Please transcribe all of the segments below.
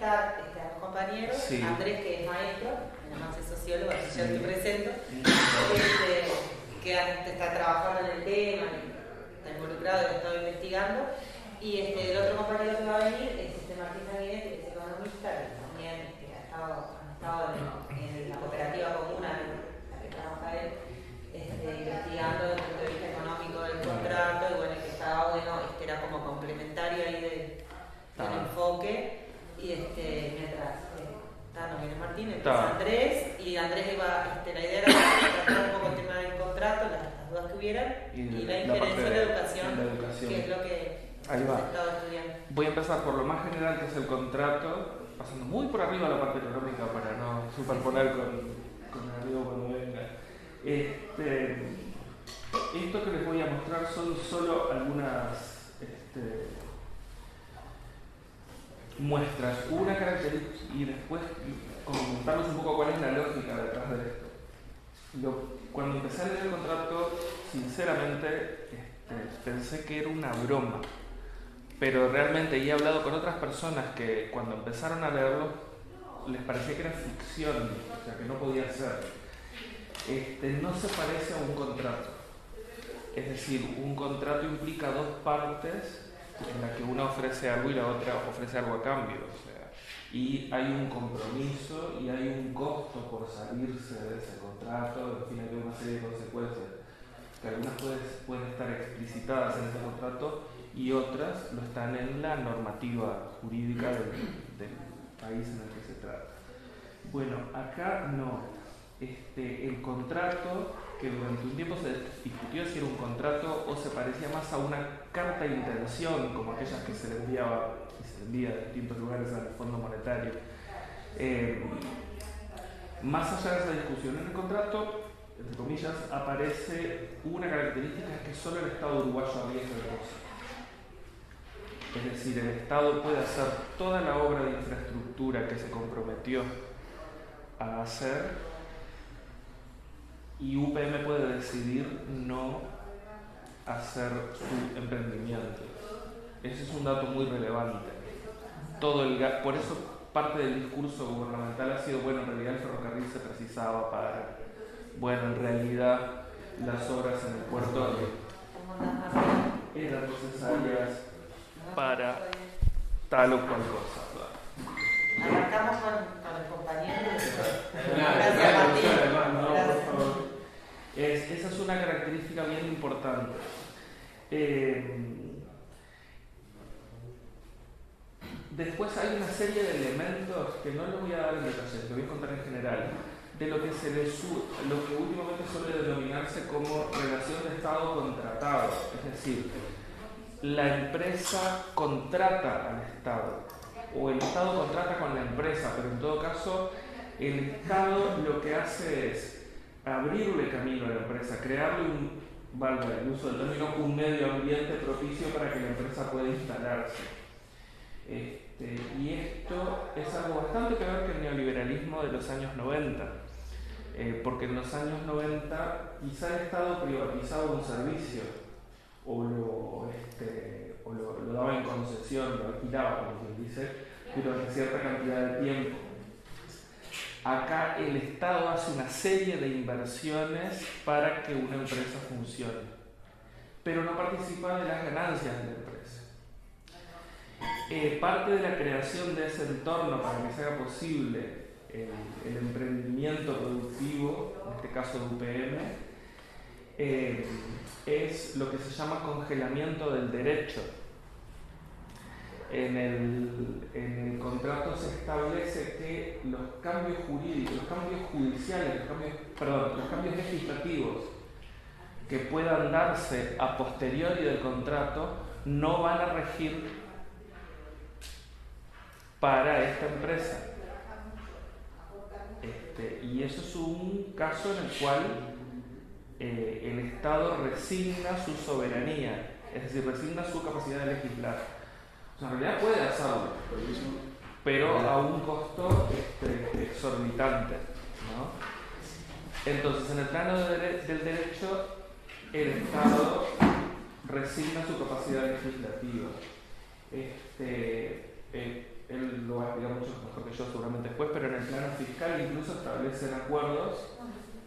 entrevistar a los compañeros. Sí. Andrés, que es maestro, además es sociólogo, así ya te presento, que está trabajando en el tema, está involucrado y lo está investigando. Y el otro compañero que va a venir es Martín Sanguinetti, que es economista, que también han estado en la cooperativa comuna en la que trabaja él, investigando desde el punto de vista económico del contrato, y bueno, que estaba bueno, era como complementario ahí del enfoque. Y mientras no viene Martín, empieza Andrés, y Andrés iba, la idea era tratar un poco el tema del contrato, las dudas que hubieran, y la injerencia en la educación, que es lo que ahí va. estaba estudiando. Voy a empezar por lo más general, que es el contrato, pasando muy por arriba la parte económica para no superponer con el río cuando venga. Esto que les voy a mostrar son solo algunas muestras, una característica, y después comentarles un poco cuál es la lógica detrás de esto. Cuando empecé a leer el contrato, sinceramente pensé que era una broma, pero realmente he hablado con otras personas que cuando empezaron a leerlo les parecía que era ficción, o sea que no podía ser. No se parece a un contrato, es decir, un contrato implica dos partes en la que una ofrece algo y la otra ofrece algo a cambio, o sea, y hay un compromiso y hay un costo por salirse de ese contrato, en fin, hay una serie de consecuencias que algunas pueden estar explicitadas en ese contrato y otras lo están en la normativa jurídica del país en el que se trata. Bueno, acá no. El contrato, que durante un tiempo se discutió si era un contrato o se parecía más a una carta de intención, como aquellas que se le enviaba y se le envía de distintos lugares al Fondo Monetario. Más allá de esa discusión, en el contrato, entre comillas, aparece una característica, que solo el Estado uruguayo arriesga el goce. Es decir, el Estado puede hacer toda la obra de infraestructura que se comprometió a hacer, y UPM puede decidir no hacer su emprendimiento. Ese es un dato muy relevante. Por eso parte del discurso gubernamental ha sido, bueno, en realidad el ferrocarril se precisaba para, bueno, en realidad las obras en el puerto eran necesarias para tal o cual cosa. Arrancamos con el compañero. Gracias, Martín. Esa es una característica bien importante. Después hay una serie de elementos que no les voy a dar en detalle, les voy a contar en general, de lo que lo que últimamente suele denominarse como relación de Estado contratado. Es decir, la empresa contrata al Estado, o el Estado contrata con la empresa, pero en todo caso el Estado lo que hace es abrirle camino a la empresa, crearle valga el uso del término, un medio ambiente propicio para que la empresa pueda instalarse. Y esto es algo bastante peor que el neoliberalismo de los años 90, porque en los años 90 quizá el Estado privatizaba un servicio o lo daba en concesión, lo alquilaba, como quien dice, durante cierta cantidad de tiempo. Acá el Estado hace una serie de inversiones para que una empresa funcione, pero no participa de las ganancias de la empresa. Parte de la creación de ese entorno para que se haga posible el emprendimiento productivo, en este caso de UPM, es lo que se llama congelamiento del derecho. En el contrato se establece que los cambios jurídicos, los cambios judiciales, los cambios legislativos que puedan darse a posteriori del contrato no van a regir para esta empresa. Y eso es un caso en el cual el Estado resigna su soberanía, es decir, resigna su capacidad de legislar. O sea, en realidad puede hacerlo, pero a un costo exorbitante, ¿no? Entonces, en el plano del derecho, el Estado resigna su capacidad legislativa. Él lo va a explicar mucho yo seguramente después, pero en el plano fiscal incluso establecen acuerdos,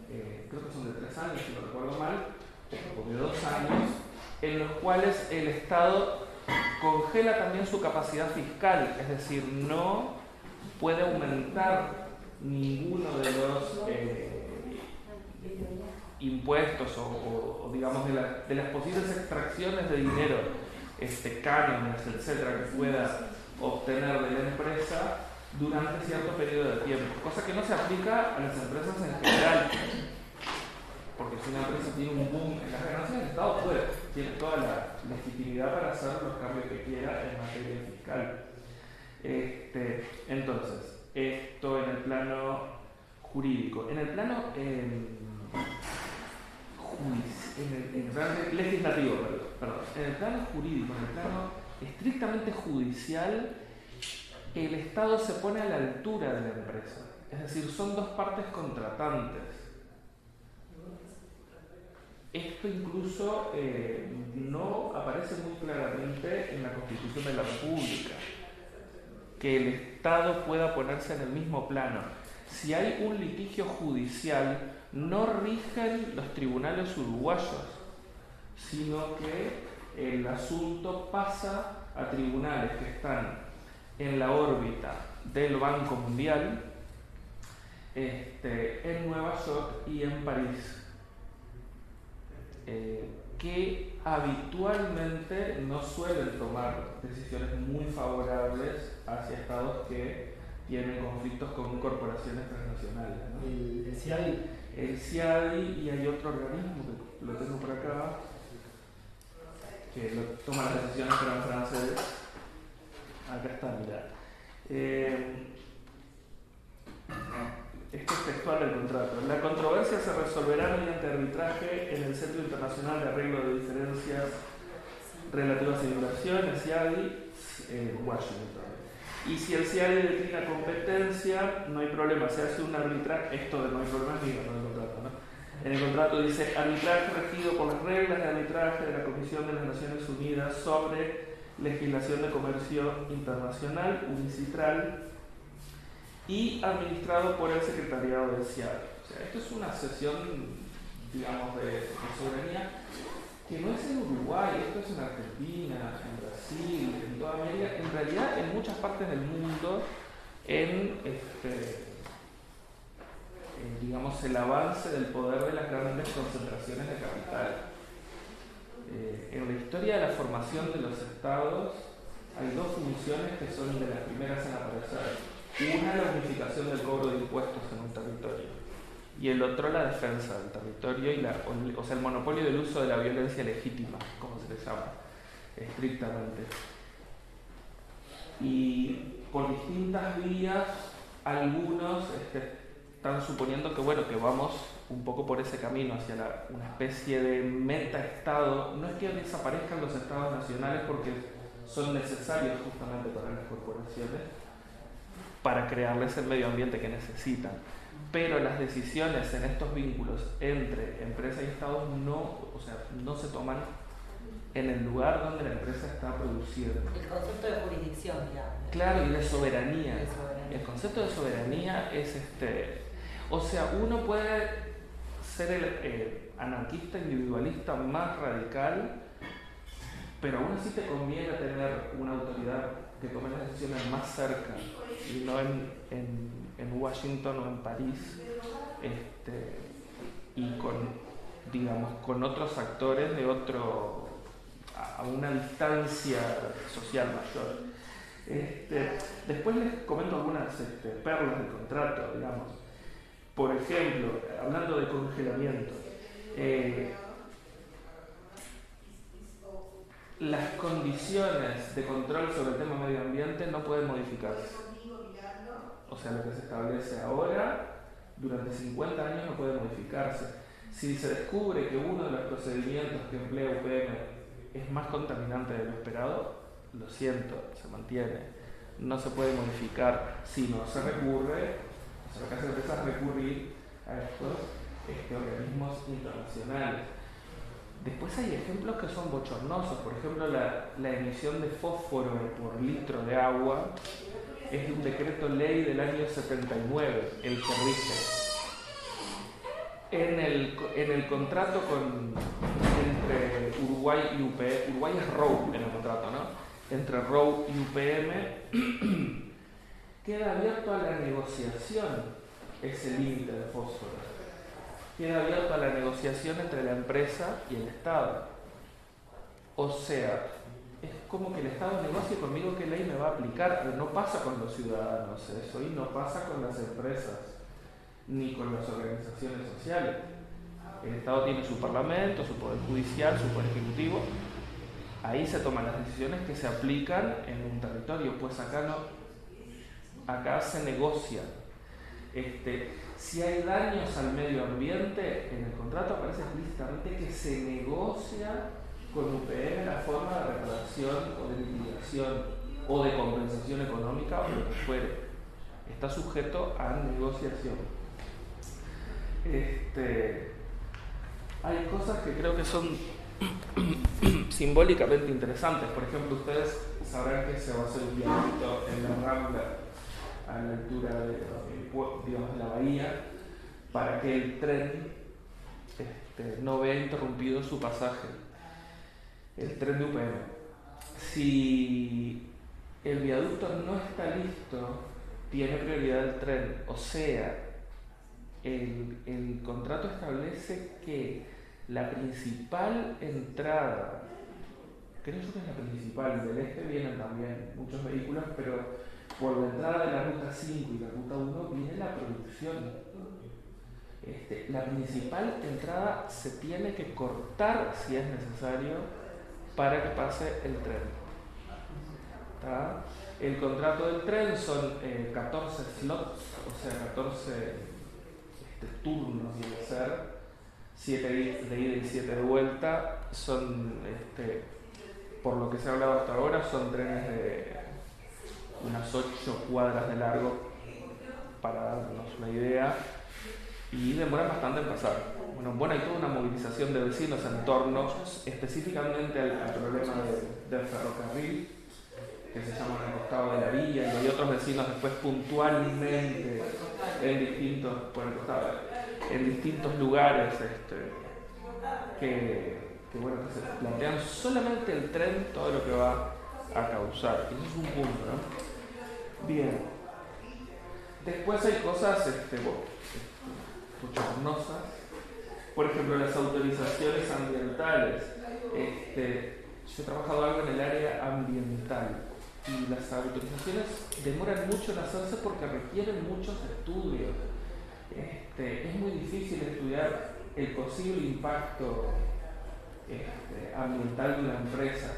creo que son de 3 años, si no recuerdo mal, o de 2 años, en los cuales el Estado congela también su capacidad fiscal, es decir, no puede aumentar ninguno de los impuestos o digamos de las posibles extracciones de dinero, cánones, etcétera, que pueda obtener de la empresa durante cierto periodo de tiempo, cosa que no se aplica a las empresas en general, porque si una empresa tiene un boom en las ganancias, el Estado tiene toda la legitimidad para hacer los cambios que quiera en materia fiscal. Entonces, esto en el plano jurídico. En el plano legislativo, perdón. En el plano jurídico, en el plano estrictamente judicial, el Estado se pone a la altura de la empresa. Es decir, son 2 partes contratantes. Esto incluso no aparece muy claramente en la Constitución de la República, que el Estado pueda ponerse en el mismo plano. Si hay un litigio judicial, no rigen los tribunales uruguayos, sino que el asunto pasa a tribunales que están en la órbita del Banco Mundial, en Nueva York y en París, que habitualmente no suelen tomar decisiones muy favorables hacia estados que tienen conflictos con corporaciones transnacionales, ¿no? El CIADI. El CIADI, y hay otro organismo que lo tengo por acá, que toma las decisiones, pero en francés. Acá está, mirá. Esto es textual del contrato. La controversia se resolverá mediante arbitraje en el Centro Internacional de Arreglo de Diferencias Relativas a Inversión, el CIADI, Washington. Y si el CIADI declina competencia, no hay problema, se hace un arbitraje. Esto de no hay problema es mío, no del contrato, ¿no? En el contrato dice: arbitraje regido por las reglas de arbitraje de la Comisión de las Naciones Unidas sobre Legislación de Comercio Internacional, UNICITRAL, y administrado por el Secretariado del CIADI. O sea, esto es una sesión, digamos, de soberanía que no es en Uruguay, esto es en Argentina, en Brasil, en toda América, en realidad en muchas partes del mundo, en digamos, el avance del poder de las grandes concentraciones de capital. En la historia de la formación de los estados hay 2 funciones que son de las primeras en aparecer. Una, la unificación del cobro de impuestos en un territorio, y el otro, la defensa del territorio y o sea, el monopolio del uso de la violencia legítima, como se le llama estrictamente. Y por distintas vías, algunos están suponiendo que, bueno, que vamos un poco por ese camino hacia una especie de meta-estado. No es que desaparezcan los estados nacionales, porque son necesarios justamente para las corporaciones, para crearles el medio ambiente que necesitan. Pero las decisiones en estos vínculos entre empresa y Estado no se toman en el lugar donde la empresa está produciendo. El concepto de jurisdicción, digamos. Claro, y de soberanía. El concepto de soberanía es o sea, uno puede ser el anarquista individualista más radical, pero aún así te conviene tener una autoridad que tome las decisiones más cerca y no en Washington o en París, y con otros actores a una distancia social mayor. Después les comento algunas perlas del contrato, digamos. Por ejemplo, hablando de congelamiento, las condiciones de control sobre el tema medio ambiente no pueden modificarse. O sea, lo que se establece ahora, durante 50 años no puede modificarse. Si se descubre que uno de los procedimientos que emplea UPM es más contaminante de lo esperado, lo siento, se mantiene. No se puede modificar. Si no se recurre, o sea, lo que hace la empresa es recurrir a estos organismos internacionales. Después hay ejemplos que son bochornosos. Por ejemplo, la emisión de fósforo por litro de agua es de un decreto ley del año 79, el que rige. En el contrato entre Uruguay y UPM, Uruguay es ROU en el contrato, ¿no? Entre ROU y UPM queda abierto a la negociación ese límite de fósforo. Queda abierto a la negociación entre la empresa y el Estado. O sea, es como que el Estado negocie conmigo qué ley me va a aplicar, pero no pasa con los ciudadanos eso, y no pasa con las empresas, ni con las organizaciones sociales. El Estado tiene su parlamento, su poder judicial, su poder ejecutivo. Ahí se toman las decisiones que se aplican en un territorio, pues acá no. Acá se negocia. Si hay daños al medio ambiente, en el contrato aparece explícitamente que se negocia con UPM la forma de reparación o de mitigación o de compensación económica o lo que fuere. Está sujeto a negociación. Hay cosas que creo que son simbólicamente interesantes. Por ejemplo, ustedes sabrán que se va a hacer un viaducto en la Rambla a la altura de la bahía para que el tren no vea interrumpido su pasaje, el tren de UPM. Si el viaducto no está listo, tiene prioridad el tren, o sea, el contrato establece que la principal entrada, creo yo que es la principal, del este vienen también muchos vehículos, pero por la entrada de la ruta 5 y la ruta 1 viene la producción. La principal entrada se tiene que cortar si es necesario para que pase el tren. ¿Tá? El contrato del tren son 14 slots, o sea, 14 turnos debe ser, 7 de ida y 7 de vuelta. Son, por lo que se ha hablado hasta ahora, son trenes de unas 8 cuadras de largo, para darnos una idea, y demoran bastante en pasar. Bueno, hay toda una movilización de vecinos en torno específicamente al problema del ferrocarril, que se llama al costado de la villa, y hay otros vecinos después puntualmente en distintos lugares que se plantean solamente el tren, todo lo que va a causar. Eso es un punto, ¿no? Bien. Después hay cosas bochornosas. Por ejemplo, las autorizaciones ambientales. Yo he trabajado algo en el área ambiental y las autorizaciones demoran mucho en hacerse porque requieren muchos estudios. Es muy difícil estudiar el posible impacto ambiental de una empresa.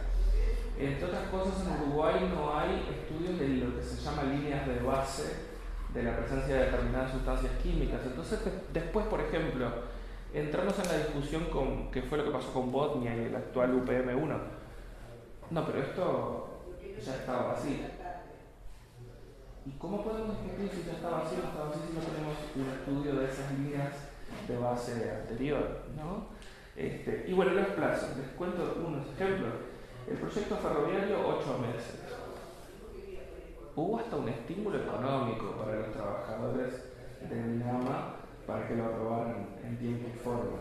Entre otras cosas, en Uruguay no hay estudios de lo que se llama líneas de base de la presencia de determinadas sustancias químicas. Entonces, después, por ejemplo, entramos en la discusión con qué fue lo que pasó con Botnia y el actual UPM1. No, pero esto ya estaba así. ¿Y cómo podemos discutir si ya estaba así o no estaba así si no tenemos un estudio de esas líneas de base anterior, ¿no? Y bueno, los plazos. Les cuento unos ejemplos. El proyecto ferroviario, 8 meses. Hubo hasta un estímulo económico para los trabajadores de Minama para que lo aprobaran en tiempo y forma.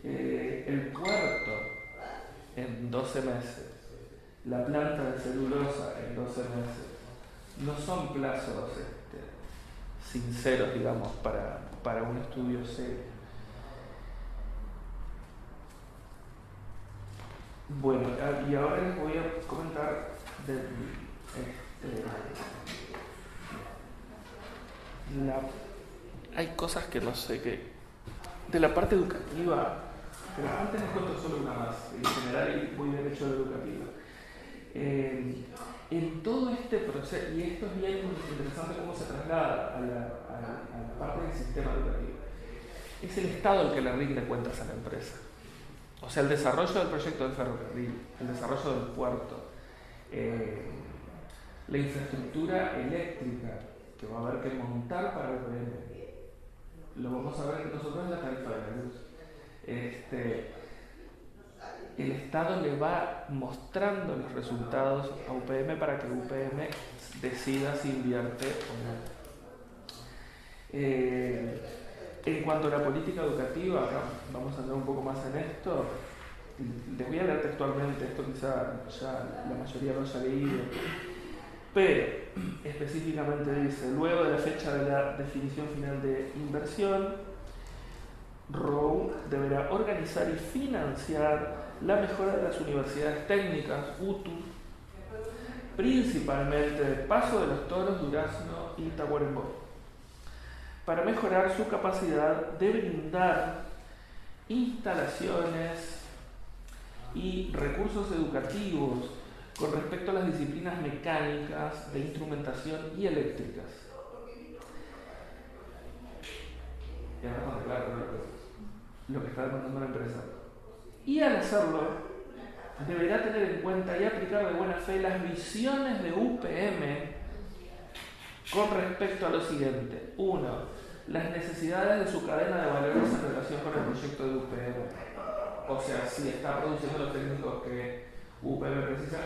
El puerto en 12 meses. La planta de celulosa en 12 meses. No son plazos sinceros, digamos, para un estudio serio. Bueno, y ahora les voy a comentar hay cosas que no sé qué. De la parte educativa, pero antes les cuento solo una más. En general voy derecho a la educativa. En todo este proceso, y esto es bien interesante cómo se traslada a la parte del sistema educativo, es el Estado el que le rinde cuentas a la empresa. O sea, el desarrollo del proyecto del ferrocarril, el desarrollo del puerto, la infraestructura eléctrica que va a haber que montar para el UPM. Lo vamos a ver nosotros en la tarifa de la luz. el Estado le va mostrando los resultados a UPM para que UPM decida si invierte o no. En cuanto a la política educativa, acá vamos a entrar un poco más en esto. Les voy a leer textualmente, esto quizá ya la mayoría lo haya leído, pero específicamente dice: luego de la fecha de la definición final de inversión, ROU deberá organizar y financiar la mejora de las universidades técnicas, UTU, principalmente de Paso de los Toros, Durazno y Tacuarembó, para mejorar su capacidad de brindar instalaciones y recursos educativos con respecto a las disciplinas mecánicas, de instrumentación y eléctricas. Ya bastante claro lo que está demandando la empresa. Y al hacerlo, deberá tener en cuenta y aplicar de buena fe las visiones de UPM con respecto a lo siguiente. 1. Las necesidades de su cadena de valores en relación con el proyecto de UPM. O sea, si está produciendo los técnicos que UPM precisa,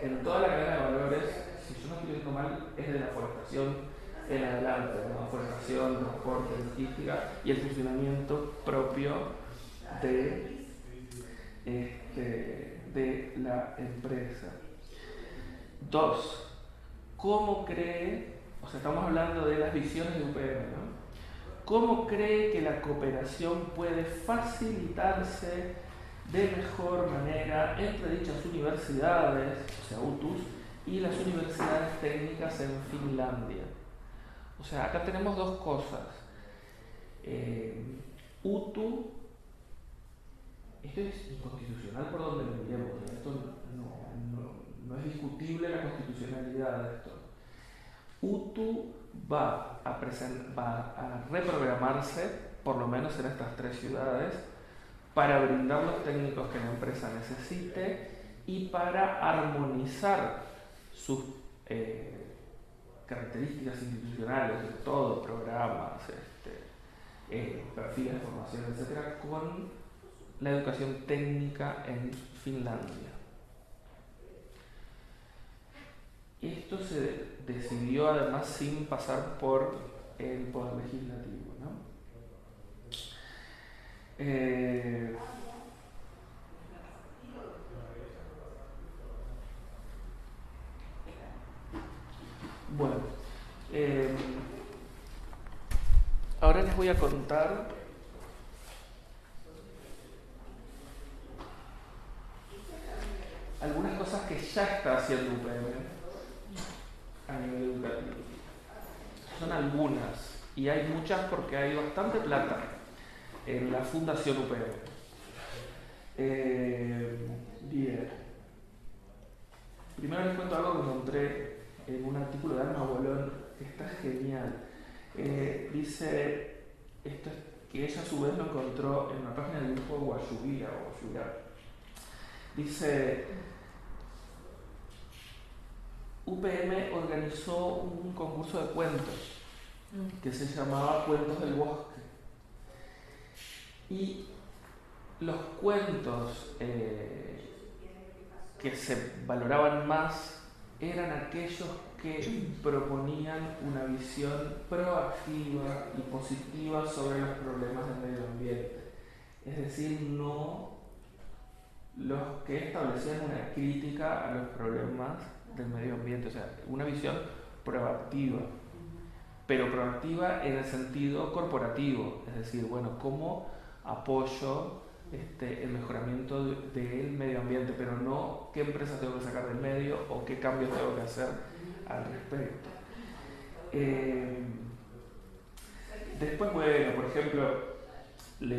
en toda la cadena de valores, si yo no estoy viendo mal, es de la forestación en adelante, ¿no? Forestación, transporte, logística y el funcionamiento propio de la empresa. 2. ¿Cómo cree, o sea, estamos hablando de las visiones de UPM, ¿no? ¿Cómo cree que la cooperación puede facilitarse de mejor manera entre dichas universidades, o sea, UTUS, y las universidades técnicas en Finlandia? O sea, acá tenemos dos cosas. UTU, esto es inconstitucional por donde lo miremos, esto no es discutible la constitucionalidad de esto. UTU va a reprogramarse, por lo menos en estas 3 ciudades, para brindar los técnicos que la empresa necesite y para armonizar sus características institucionales, de todo, programas, perfiles de formación, etcétera, con la educación técnica en Finlandia. Esto se decidió además sin pasar por el poder legislativo, ¿no? Bueno, ahora les voy a contar algunas cosas que ya está haciendo UPM a nivel educativo. Son algunas, y hay muchas porque hay bastante plata en la Fundación UPM. Bien. Primero les cuento algo que encontré en un artículo de Alma Bolón que está genial. Dice esto es que ella a su vez lo encontró en una página del grupo Guayubira o Guayubira. Dice: UPM organizó un concurso de cuentos que se llamaba Cuentos del Bosque, y los cuentos que se valoraban más eran aquellos que proponían una visión proactiva y positiva sobre los problemas del medio ambiente, es decir, no los que establecían una crítica a los problemas del medio ambiente, o sea, una visión proactiva, pero proactiva en el sentido corporativo, es decir, bueno, cómo apoyo el mejoramiento del medio ambiente, pero no qué empresas tengo que sacar del medio o qué cambios tengo que hacer al respecto. Después, bueno, por ejemplo, una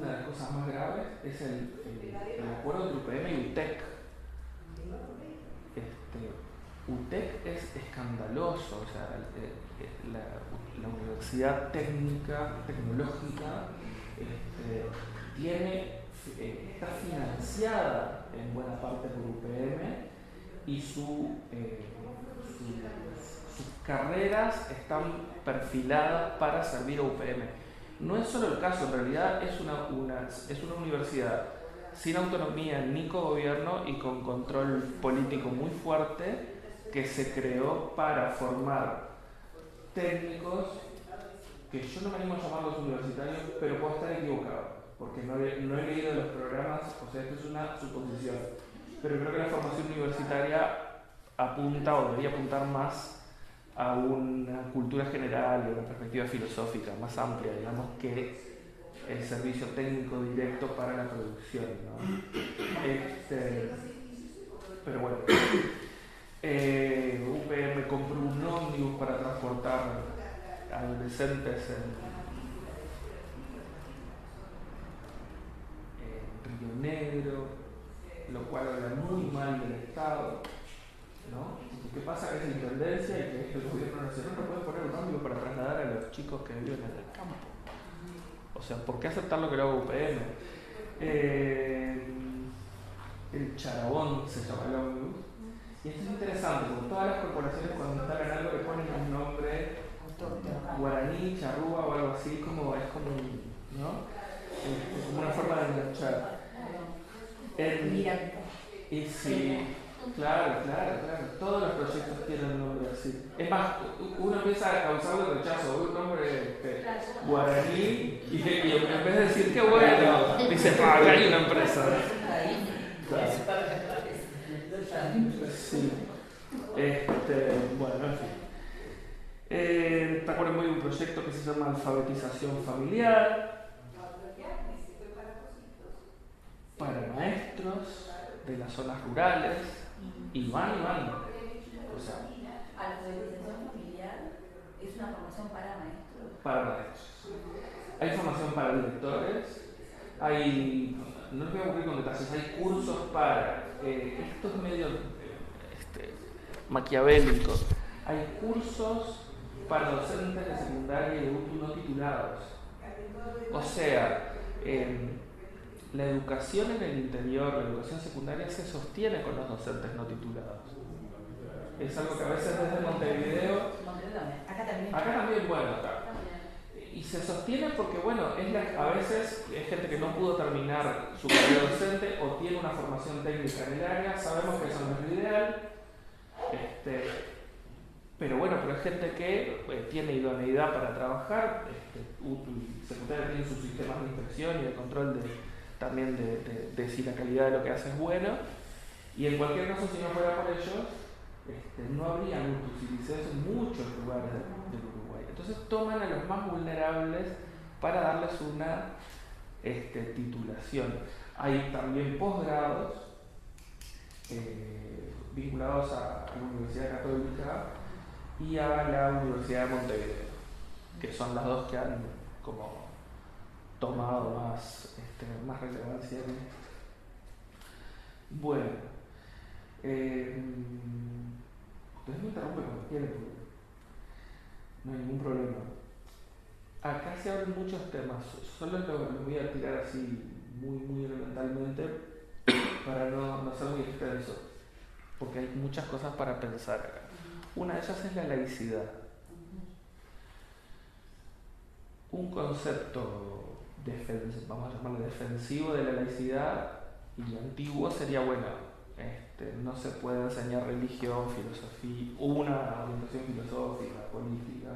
de las cosas más graves es el acuerdo entre UPM y UTEC. UTEC es escandaloso, o sea, la Universidad Técnica, Tecnológica, está financiada en buena parte por UPM y sus carreras están perfiladas para servir a UPM. no es solo el caso, en realidad es una universidad sin autonomía ni cogobierno y con control político muy fuerte que se creó para formar técnicos que yo no me animo a llamarlos universitarios, pero puedo estar equivocado, porque no he leído los programas, o sea, esto es una suposición, pero creo que la formación universitaria apunta o debería apuntar más a una cultura general y una perspectiva filosófica más amplia, digamos, que el servicio técnico directo para la producción, ¿no? Pero bueno, UPM compró un ómnibus para transportar adolescentes en Río Negro, lo cual habla muy mal del Estado, ¿no? ¿Qué pasa? Que es intendencia y que el gobierno nacional no puede poner un ómnibus para trasladar a los chicos que viven en el campo. O sea, ¿por qué aceptar lo que lo haga UPM? El Charabón se llama el ómnibus. Y esto es interesante, porque todas las corporaciones cuando instalan algo le ponen un nombre guaraní, charrúa o algo así, como es como, ¿no? Como una forma de enganchar. Y sí, claro, todos los proyectos tienen un nombre así. Es más, uno empieza a causarle rechazo, un nombre guaraní, y en vez de decir qué bueno, dice, acá hay una empresa. Claro. Sí. Bueno, en fin. ¿Te acuerdas muy de un proyecto que se llama Alfabetización Familiar? Para maestros de las zonas rurales. Y van. O sea, alfabetización familiar es una formación para maestros. Para maestros. Hay formación para directores. No les voy a aburrir con detalles, hay cursos para, esto es medio maquiavélico, hay cursos para docentes de secundaria y de UTU no titulados. O sea, la educación en el interior, la educación secundaria se sostiene con los docentes no titulados. Es algo que a veces desde Montevideo... Acá también, bueno, acá. Y se sostiene porque, bueno, a veces es gente que no pudo terminar su carrera docente o tiene una formación técnica en el área, sabemos que eso no es lo ideal, pero bueno, pero es gente que tiene idoneidad para trabajar, secundaria tiene sus sistemas de inspección y de control también de si la calidad de lo que hace es bueno, y en cualquier caso, si no fuera por ellos, no habría UTUs y liceos en muchos lugares del Uruguay. Entonces toman a los más vulnerables para darles una titulación. Hay también posgrados vinculados a la Universidad Católica y a la Universidad de Montevideo, que son las dos que han como tomado más relevancia en esto. Bueno, ustedes me interrumpen cuando quieren, porque no hay ningún problema. Acá se abren muchos temas, solo lo voy a tirar así muy elementalmente para no ser muy extenso, porque hay muchas cosas para pensar acá. Una de ellas es la laicidad. Un concepto vamos a llamarlo defensivo de la laicidad y antiguo sería, bueno, no se puede enseñar religión, filosofía, una orientación filosófica, política,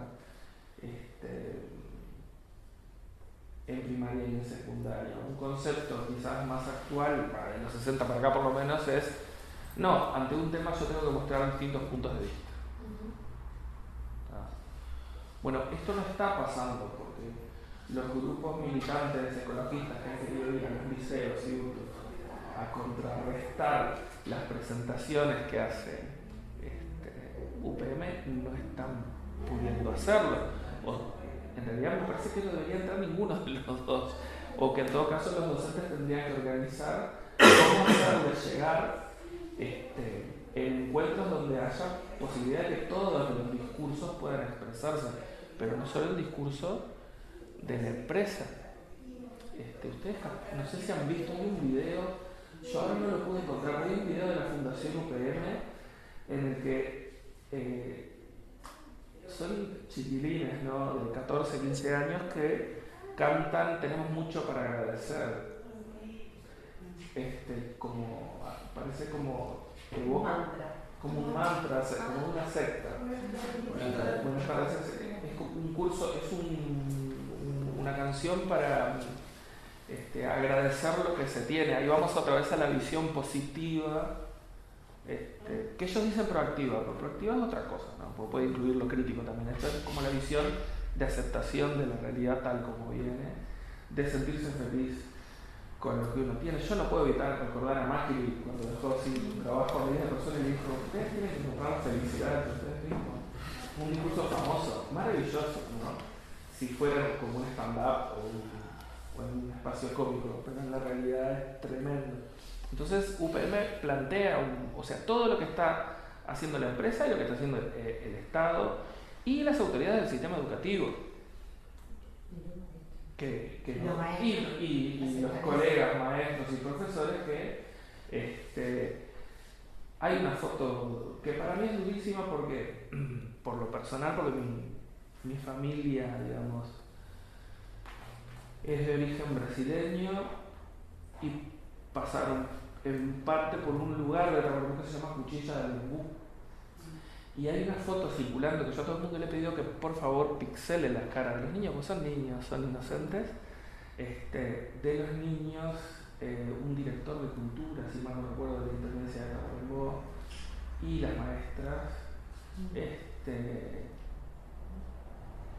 en primaria y en secundaria. Un concepto quizás más actual, de los 60 para acá por lo menos, es, no, ante un tema yo tengo que mostrar distintos puntos de vista. Bueno, esto no está pasando porque los grupos militantes ecologistas que han querido ir a los liceos y a contrarrestar las presentaciones que hace UPM no están pudiendo hacerlo. O en realidad me parece que no debería entrar ninguno de los dos, o que en todo caso los docentes tendrían que organizar cómo hacerles llegar encuentros donde haya posibilidad de que todos los discursos puedan expresarse, pero no solo el discurso de la empresa. Ustedes no sé si han visto, hay un video, yo ahora no lo pude encontrar, hay un video de la Fundación UPM en el que son chiquilines, ¿no?, de 14, 15 años que cantan tenemos mucho para agradecer. Parece como como un mantra, como una secta. Buenas tardes, es un curso, es una canción para agradecer lo que se tiene. Ahí vamos otra vez a la visión positiva, que ellos dicen proactiva, pero proactiva es otra cosa, ¿no? Puede incluir lo crítico también. Esta es como la visión de aceptación de la realidad tal como viene, de sentirse feliz con lo que uno tiene. Yo no puedo evitar recordar a Macri cuando dejó sin trabajo a 10 personas y le dijo: ustedes tienen que encontrar felicidad entre ustedes mismos. Un discurso famoso, maravilloso, ¿no? Si fuera como un stand-up o en un espacio cómico, pero en la realidad es tremendo. Entonces UPM plantea, todo lo que está haciendo la empresa y lo que está haciendo el Estado y las autoridades del sistema educativo. Y los colegas, maestros y profesores que hay una foto que para mí es durísima porque, por lo personal, porque mi familia, digamos, es de origen brasileño y pasaron en parte por un lugar de Tabarú que se llama Cuchilla del Lumbú. Y hay una foto circulando que yo a todo el mundo le he pedido que por favor pixele las caras de los niños, porque son niños, son inocentes. De los niños, un director de cultura, si mal no recuerdo, de la Intendencia de Tacuarembó, y las maestras,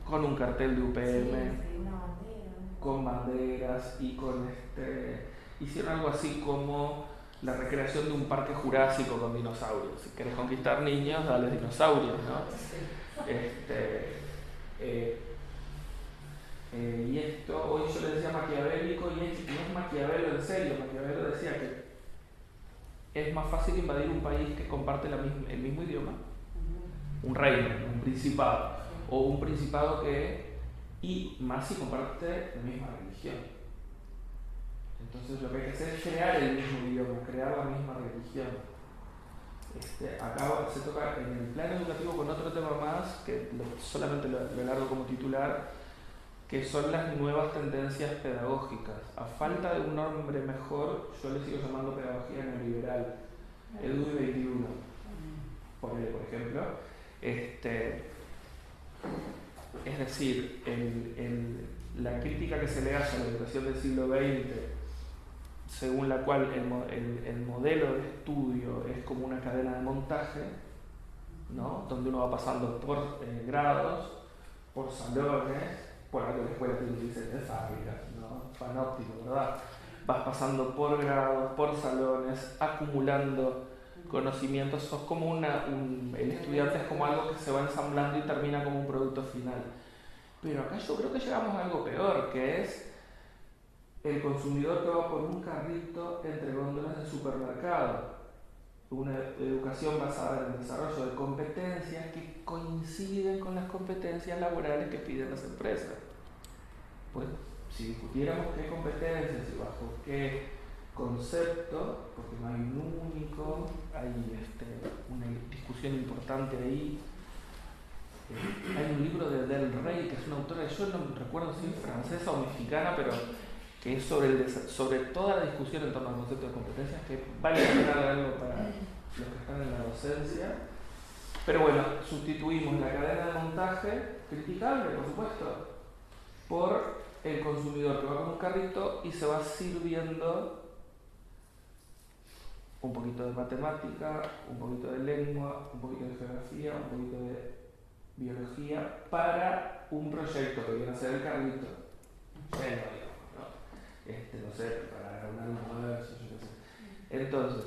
con un cartel de UPM, con banderas y con hicieron algo así como la recreación de un parque jurásico con dinosaurios. Si querés conquistar niños, dale dinosaurios, ¿no? Y esto, hoy yo le decía maquiavélico, y es Maquiavelo en serio. Maquiavelo decía que es más fácil invadir un país que comparte el mismo idioma, un reino, un principado, o un principado y más si comparte la misma religión. Entonces lo que hay que hacer es crear el mismo idioma, crear la misma religión. Acá se toca en el plano educativo con otro tema más, que solamente lo largo como titular, que son las nuevas tendencias pedagógicas. A falta de un nombre mejor, yo le sigo llamando pedagogía neoliberal, EDUI 21, por ejemplo. Es decir, la crítica que se le hace a la educación del siglo XX, según la cual el modelo de estudio es como una cadena de montaje, ¿no? Donde uno va pasando por grados, por salones, por algo que la escuela tiene diseño de fábricas, ¿no? Panóptico, ¿verdad? Vas pasando por grados, por salones, acumulando conocimientos. Sos como el estudiante es como algo que se va ensamblando y termina como un producto final. Pero acá yo creo que llegamos a algo peor, que es el consumidor que va por un carrito entre góndolas de supermercado. Una educación basada en el desarrollo de competencias que coinciden con las competencias laborales que piden las empresas. Pues, si discutiéramos qué competencias y bajo qué concepto, porque no hay un único, hay una discusión importante ahí. Hay un libro de Del Rey, que es una autora, yo no recuerdo si es francesa o mexicana, pero que es sobre toda la discusión en torno al concepto de competencias, que vale la pena leerlo para los que están en la docencia. Pero bueno, sustituimos la cadena de montaje, criticable por supuesto, por el consumidor que va con un carrito y se va sirviendo un poquito de matemática, un poquito de lengua, un poquito de geografía, un poquito de biología para un proyecto que viene a ser el carrito. No sé, para un almuerzo, yo qué sé. Entonces,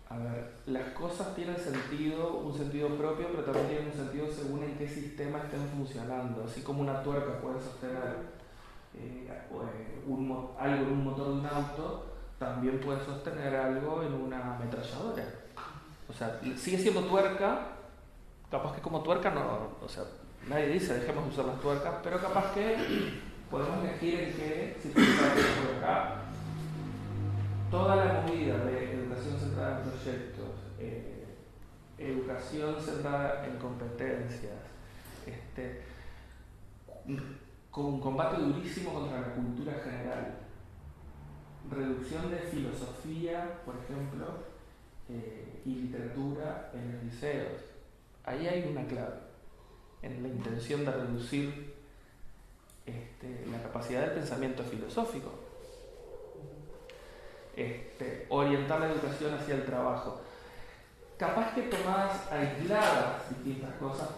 a ver, las cosas tienen un sentido propio, pero también tienen un sentido según en qué sistema estén funcionando. Así como una tuerca puede sostener algo en un motor de un auto, también puede sostener algo en una ametralladora. O sea, sigue siendo tuerca, capaz que como tuerca no, o sea, nadie dice dejemos de usar las tuercas, pero capaz que podemos elegir en qué circunstancias por acá. Toda la movida de educación centrada en proyectos, educación centrada en competencias, con un combate durísimo contra la cultura general, reducción de filosofía, por ejemplo, y literatura en los liceos. Ahí hay una clave, en la intención de reducir la capacidad del pensamiento filosófico, orientar la educación hacia el trabajo. Capaz que tomadas aisladas distintas cosas,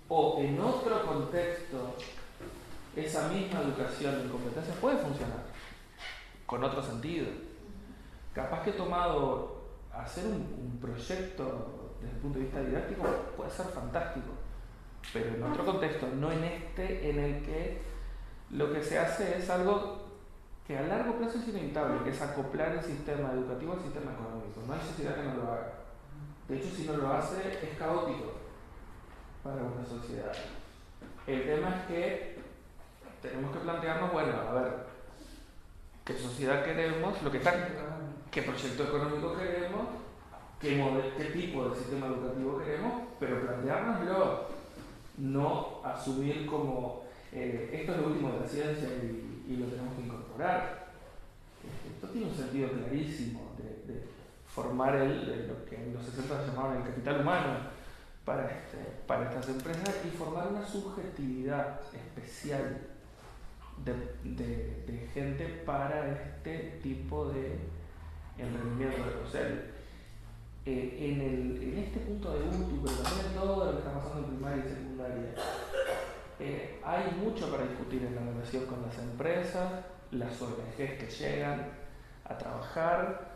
o en otro contexto, esa misma educación en competencias puede funcionar, con otro sentido. Capaz que tomado hacer un proyecto desde el punto de vista didáctico puede ser fantástico, pero en otro contexto, no en en el que lo que se hace es algo que a largo plazo es inevitable, que es acoplar el sistema educativo al sistema económico. No hay sociedad que no lo haga. De hecho, si no lo hace, es caótico para una sociedad. El tema es que tenemos que plantearnos, bueno, a ver, ¿qué sociedad queremos? ¿Qué proyecto económico queremos? ¿Qué tipo de sistema educativo queremos? Pero planteárnoslo, no asumir como esto es lo último de la ciencia y lo tenemos que incorporar. Esto tiene un sentido clarísimo de formar lo que en los 60 se llamaban el capital humano para estas empresas y formar una subjetividad especial de gente para este tipo de emprendimiento. O sea, en este punto de UTU, pero también en todo lo que está pasando en primaria y secundaria, hay mucho para discutir en la relación con las empresas, las ONGs que llegan a trabajar.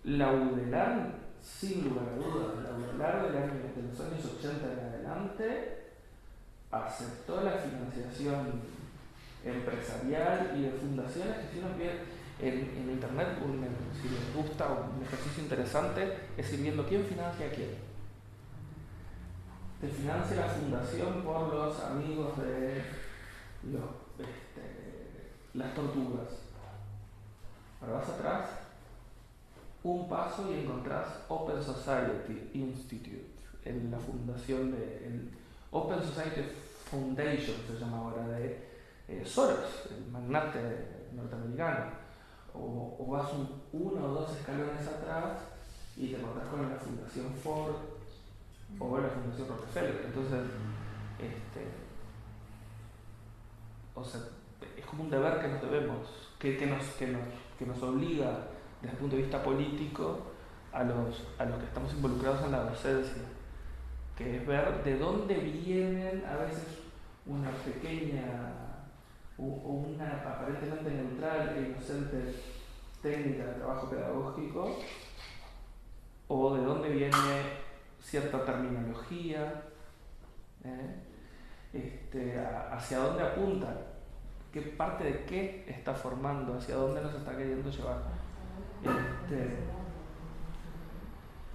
La UDELAR, sin lugar a dudas, la UDELAR de los años 80 en adelante aceptó la financiación empresarial y de fundaciones que, si uno ve en internet, si les gusta un ejercicio interesante, es ir viendo quién financia a quién. Te financia la fundación por los amigos de las tortugas. Ahora vas atrás un paso y encontrás Open Society Institute, en la fundación el Open Society Foundation se llama ahora, de Soros, el magnate norteamericano. O vas uno o dos escalones atrás y te encontrás con la Fundación Ford o la Fundación Rockefeller. Entonces, es como un deber que nos debemos, que nos obliga desde el punto de vista político a los que estamos involucrados en la docencia, que es ver de dónde vienen a veces una pequeña o una aparentemente neutral e inocente técnica de trabajo pedagógico, o de dónde viene cierta terminología, hacia dónde apunta, qué parte de qué está formando, hacia dónde nos está queriendo llevar.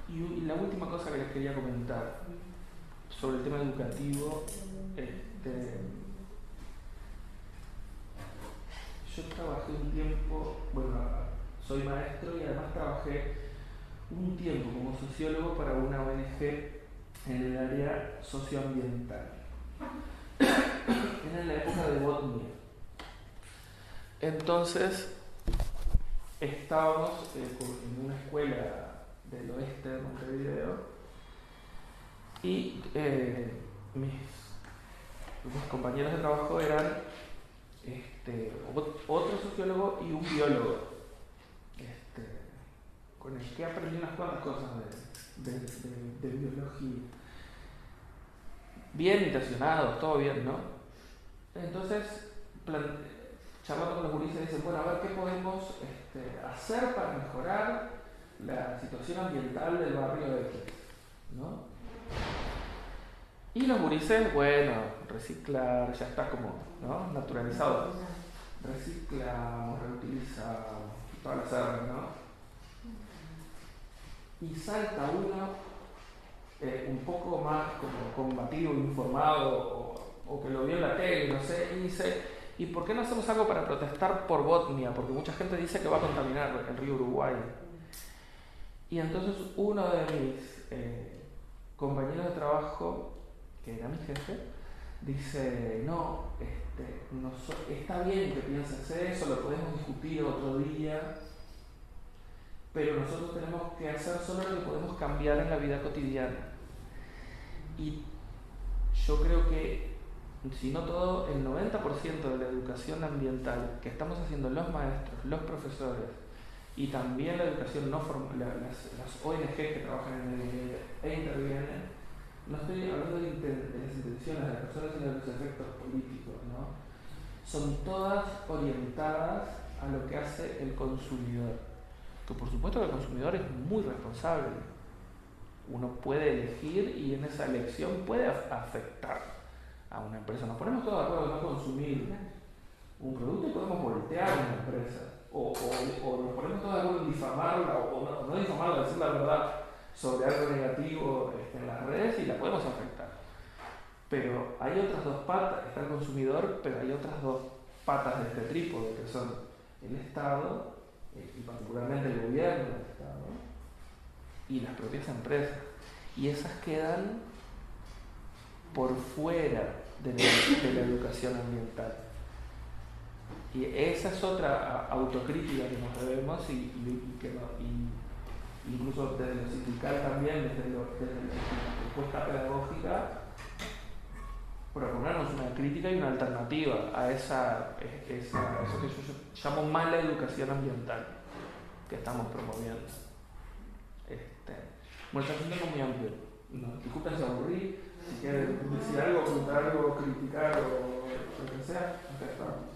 Y la última cosa que les quería comentar sobre el tema educativo, yo trabajé un tiempo, soy maestro y además trabajé un tiempo como sociólogo para una ONG en el área socioambiental. Era en la época de Botnia. Entonces, estábamos en una escuela del oeste de Montevideo y mis compañeros de trabajo eran otro sociólogo y un biólogo, con el que aprendí unas cuantas cosas de biología. Bien intencionados, todo bien, ¿no? Entonces, charlando con los gurises, dicen, bueno, a ver qué podemos hacer para mejorar la situación ambiental del barrio X, ¿no? Y los gurises, bueno, reciclar, ya está como, ¿no?, naturalizado. Reciclamos, reutilizamos, todas las R, ¿no? Y salta uno un poco más como combativo, informado, o que lo vio en la tele, no sé, y dice, ¿y por qué no hacemos algo para protestar por Botnia? Porque mucha gente dice que va a contaminar el río Uruguay. Y entonces uno de mis compañeros de trabajo, que era mi jefe, dice, no, está bien que pienses eso, lo podemos discutir otro día, pero nosotros tenemos que hacer solo lo que podemos cambiar en la vida cotidiana. Y yo creo que, si no todo, el 90% de la educación ambiental que estamos haciendo los maestros, los profesores y también la educación no formal, las ONG que trabajan en el medio ambiente e intervienen, no estoy hablando de las intenciones de las personas sino de los efectos políticos, ¿no? Son todas orientadas a lo que hace el consumidor, que por supuesto que el consumidor es muy responsable. Uno puede elegir y en esa elección puede afectar a una empresa. Nos ponemos todos de acuerdo en no consumir un producto y podemos voltear a una empresa. O nos ponemos todos de acuerdo en difamarla o no difamarla, decir la verdad sobre algo negativo en las redes y la podemos afectar. Pero hay otras dos patas, está el consumidor, pero hay otras dos patas de este trípode que son el Estado y particularmente el gobierno del Estado y las propias empresas. Y esas quedan por fuera de la educación ambiental. Y esa es otra autocrítica que nos debemos y incluso desde lo sindical también, desde la propuesta pedagógica, proponernos una crítica y una alternativa a eso que yo llamo mala educación ambiental que estamos promoviendo. Bueno, está siendo muy amplio. No, disculpen si aburrí, si quieren decir algo, preguntar algo, criticar o lo que sea, acá estamos.